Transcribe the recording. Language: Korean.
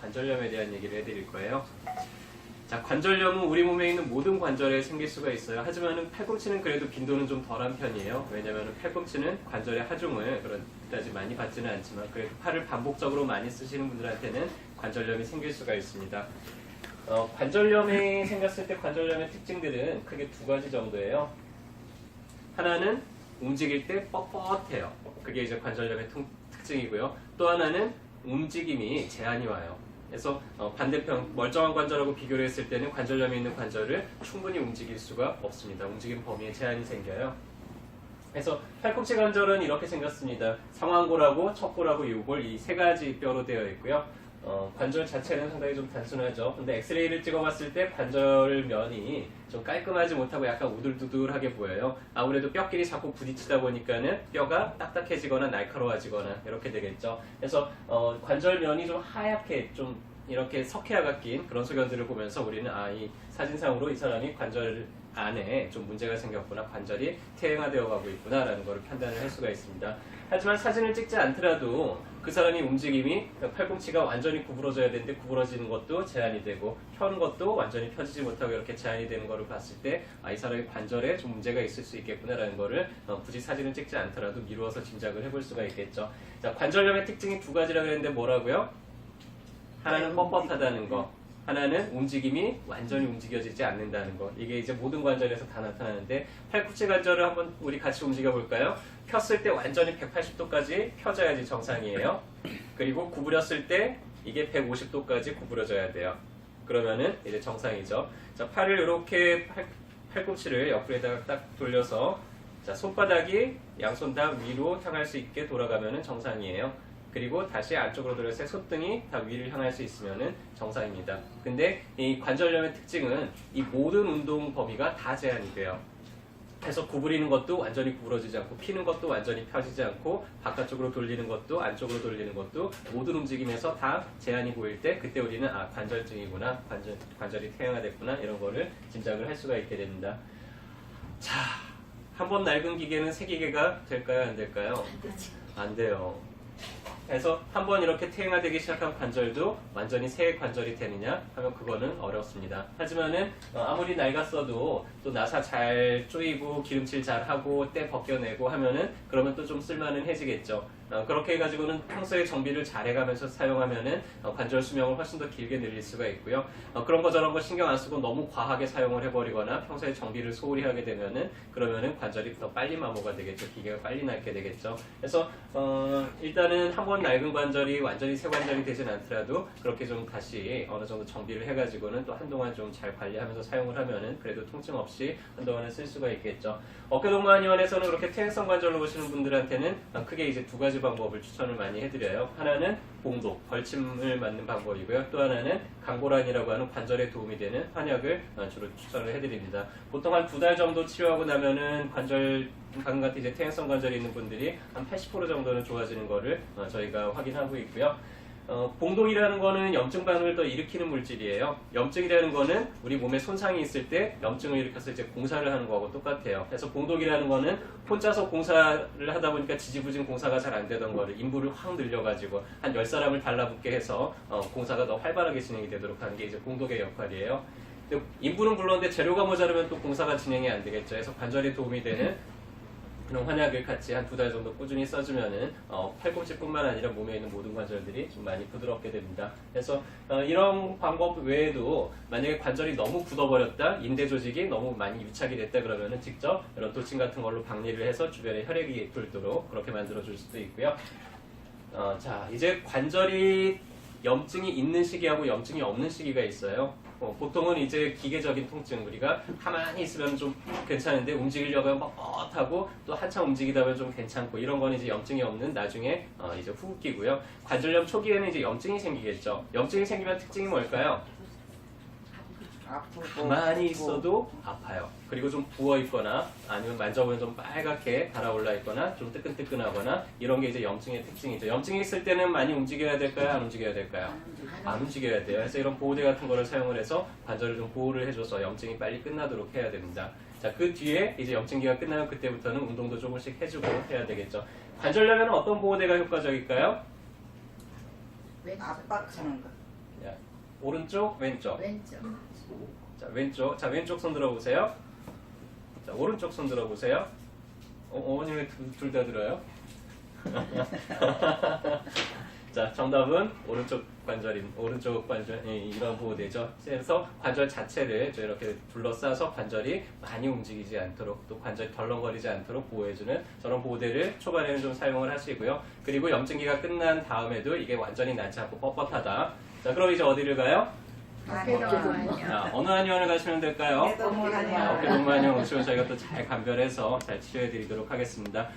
관절염에 대한 얘기를 해드릴 거예요. 자, 관절염은 우리 몸에 있는 모든 관절에 생길 수가 있어요. 하지만 팔꿈치는 그래도 빈도는 좀 덜한 편이에요. 왜냐하면 팔꿈치는 관절의 하중을 그다지 많이 받지는 않지만 그래도 팔을 반복적으로 많이 쓰시는 분들한테는 관절염이 생길 수가 있습니다. 관절염이 생겼을 때 관절염의 특징들은 크게 두 가지 정도예요. 하나는 움직일 때 뻣뻣해요. 그게 이제 관절염의 특징이고요. 또 하나는 움직임이 제한이 와요. 그래서 반대편 멀쩡한 관절하고 비교를 했을 때는 관절염이 있는 관절을 충분히 움직일 수가 없습니다. 움직임 범위에 제한이 생겨요. 그래서 팔꿈치 관절은 이렇게 생겼습니다. 상완골하고 척골하고 요골 이 세 가지 뼈로 되어 있고요. 관절 자체는 상당히 좀 단순하죠. 근데 엑스레이를 찍어봤을 때 관절면이 좀 깔끔하지 못하고 약간 우둘두둘하게 보여요. 아무래도 뼈끼리 자꾸 부딪히다 보니까는 뼈가 딱딱해지거나 날카로워지거나 이렇게 되겠죠. 그래서 관절면이 좀 하얗게 좀 이렇게 석회화가 낀 그런 소견들을 보면서 우리는 이 사진상으로 이 사람이 관절 안에 좀 문제가 생겼구나, 관절이 퇴행화되어 가고 있구나 라는 것을 판단을 할 수가 있습니다. 하지만 사진을 찍지 않더라도 그 사람이 움직임이 팔꿈치가 완전히 구부러져야 되는데 구부러지는 것도 제한이 되고 펴는 것도 완전히 펴지지 못하고 이렇게 제한이 되는 것을 봤을 때 이 사람의 관절에 좀 문제가 있을 수 있겠구나 라는 것을 굳이 사진을 찍지 않더라도 미루어서 짐작을 해볼 수가 있겠죠. 자, 관절염의 특징이 두 가지라 그랬는데 뭐라고요? 하나는 뻣뻣하다는 거, 하나는 움직임이 완전히 움직여지지 않는다는 거. 이게 이제 모든 관절에서 다 나타나는데 팔꿈치 관절을 한번 우리 같이 움직여 볼까요? 폈을 때 완전히 180도까지 펴져야지 정상이에요. 그리고 구부렸을 때 이게 150도까지 구부려져야 돼요. 그러면은 이제 정상이죠. 자, 팔을 이렇게 팔꿈치를 옆으로다가 딱 돌려서 자, 손바닥이 양손 다 위로 향할 수 있게 돌아가면은 정상이에요. 그리고 다시 안쪽으로 돌려서 손등이 다 위를 향할 수 있으면 정상입니다. 근데 이 관절염의 특징은 이 모든 운동 범위가 다 제한이 돼요. 그래서 구부리는 것도 완전히 구부러지지 않고 피는 것도 완전히 펴지지 않고 바깥쪽으로 돌리는 것도 안쪽으로 돌리는 것도 모든 움직임에서 다 제한이 보일 때 그때 우리는 관절증이구나, 관절이 퇴행화됐구나 이런 거를 짐작을 할 수가 있게 됩니다. 자, 한 번 낡은 기계는 새 기계가 될까요? 안 될까요? 안 돼요. 그래서 한번 이렇게 퇴행화되기 시작한 관절도 완전히 새 관절이 되느냐 하면 그거는 어렵습니다. 하지만은 아무리 낡았어도 또 나사 잘 조이고 기름칠 잘 하고 때 벗겨내고 하면은 그러면 또 좀 쓸만해지겠죠. 그렇게 해가지고는 평소에 정비를 잘 해가면서 사용하면은 관절 수명을 훨씬 더 길게 늘릴 수가 있고요. 그런 거 저런 거 신경 안 쓰고 너무 과하게 사용을 해버리거나 평소에 정비를 소홀히 하게 되면은 그러면은 관절이 더 빨리 마모가 되겠죠. 기계가 빨리 낡게 되겠죠. 그래서 일단은 한번 낡은 관절이 완전히 새 관절이 되진 않더라도 그렇게 좀 다시 어느 정도 정비를 해가지고는 또 한동안 좀 잘 관리하면서 사용을 하면은 그래도 통증 없이 한동안은 쓸 수가 있겠죠. 어깨동무한의원에서는 그렇게 퇴행성 관절로 오시는 분들한테는 크게 이제 두 가지 방법을 추천을 많이 해드려요. 하나는 봉독, 벌침을 맞는 방법이고요. 또 하나는 강고란이라고 하는 관절에 도움이 되는 한약을 주로 추천을 해드립니다. 보통 한 2달 정도 치료하고 나면은 방금 같은 이제 퇴행성 관절이 있는 분들이 한 80% 정도는 좋아지는 거를 저희가 확인하고 있고요. 봉독이라는 거는 염증 반응을 더 일으키는 물질이에요. 염증이라는 거는 우리 몸에 손상이 있을 때 염증을 일으켜서 이제 공사를 하는 거하고 똑같아요. 그래서 봉독이라는 거는 혼자서 공사를 하다 보니까 지지부진 공사가 잘 안 되던 거를 인부를 확 늘려가지고 한 10사람을 달라붙게 해서 공사가 더 활발하게 진행이 되도록 하는 게 이제 봉독의 역할이에요. 근데 인부는 물론인데 재료가 모자르면 또 공사가 진행이 안 되겠죠. 그래서 관절에 도움이 되는 그런 환약을 같이 한 2달 정도 꾸준히 써주면은 팔꿈치뿐만 아니라 몸에 있는 모든 관절들이 좀 많이 부드럽게 됩니다. 그래서 이런 방법 외에도 만약에 관절이 너무 굳어버렸다, 인대 조직이 너무 많이 유착이 됐다 그러면은 직접 이런 도침 같은 걸로 박리를 해서 주변에 혈액이 돌도록 그렇게 만들어 줄 수도 있고요. 자, 이제 관절이 염증이 있는 시기하고 염증이 없는 시기가 있어요. 보통은 이제 기계적인 통증, 우리가 가만히 있으면 좀 괜찮은데 움직이려고 하면 뻣뻣하고 또 한참 움직이다 보면 좀 괜찮고 이런 건 이제 염증이 없는 나중에 이제 후기고요. 관절염 초기에는 이제 염증이 생기겠죠. 염증이 생기면 특징이 뭘까요? 가만히 있어도 아파요. 그리고 좀 부어있거나 아니면 만져보면 좀 빨갛게 달아올라 있거나 좀 뜨끈뜨끈하거나 이런 게 이제 염증의 특징이죠. 염증이 있을 때는 많이 움직여야 될까요? 안 움직여야 될까요? 안 움직여야 돼요. 그래서 이런 보호대 같은 거를 사용을 해서 관절을 좀 보호를 해줘서 염증이 빨리 끝나도록 해야 됩니다. 자, 그 뒤에 이제 염증기가 끝나면 그때부터는 운동도 조금씩 해주고 해야 되겠죠. 관절염에는 어떤 보호대가 효과적일까요? 압박하는 거. 자, 오른쪽, 왼쪽. 왼쪽. 자, 왼쪽 손 들어보세요. 자, 오른쪽 손 들어보세요. 어머니 왜 둘 다 들어요? 자, 정답은 오른쪽 관절, 이런 보호대죠. 그래서 관절 자체를 이렇게 둘러싸서 관절이 많이 움직이지 않도록 또 관절이 덜렁거리지 않도록 보호해주는 저런 보호대를 초반에는 좀 사용을 하시고요. 그리고 염증기가 끝난 다음에도 이게 완전히 낫지 않고 뻣뻣하다. 자, 그럼 이제 어디를 가요? 자, 어느 한의원을 가시면 될까요? 어깨 동무한의원. 어깨 동무한의원 오시면 저희가 또 잘 감별해서 잘 치료해 드리도록 하겠습니다.